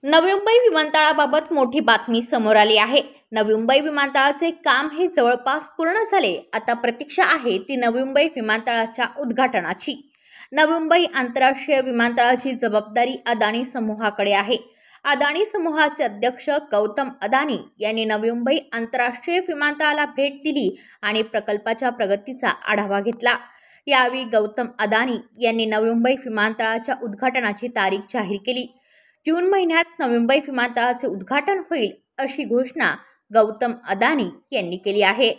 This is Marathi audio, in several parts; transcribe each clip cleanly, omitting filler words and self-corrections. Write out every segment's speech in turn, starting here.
नवी मुंबई विमानतळाबाबत मोठी बातमी समोर आली आहे। नवी मुंबई विमानतळाचे काम हे जवळपास पूर्ण झाले। आता प्रतीक्षा आहे ती नवी मुंबई विमानतळाच्या उद्घाटनाची। नवी मुंबई आंतरराष्ट्रीय विमानतळाची जबाबदारी अदानी समूहाकडे आहे। अदानी समूहाचे अध्यक्ष गौतम अदानी यांनी नवी मुंबई आंतरराष्ट्रीय विमानतळाला भेट दिली आणि प्रकल्पाच्या प्रगतीचा आढावा घेतला। यावेळी गौतम अदानी यांनी नवी मुंबई विमानतळाच्या उद्घाटनाची तारीख जाहीर केली। जून महिन्यात नवी मुंबई विमानतळाचे उद्घाटन होईल अशी घोषणा गौतम अदानी यांनी केली आहे।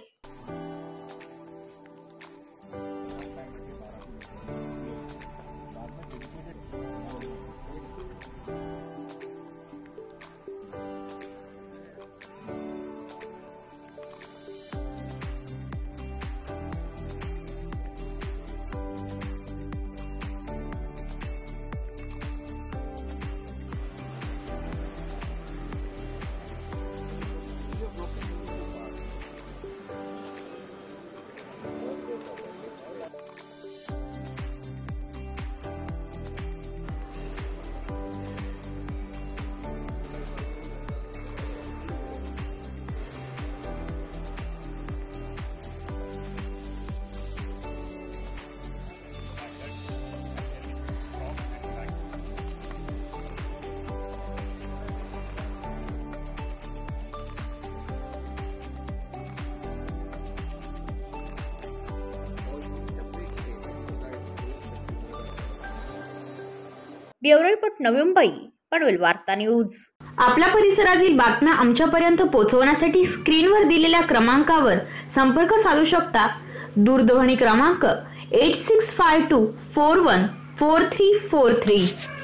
ब्युरो रिपोर्ट नवी मुंबई पनवेल वार्ता न्यूज। आपल्या परिसरातील बातम्या आमच्यापर्यंत पोहोचवण्यासाठी स्क्रीनवर दिलेल्या क्रमांकावर संपर्क साधू शकता। दूरध्वनी क्रमांक 8652414343।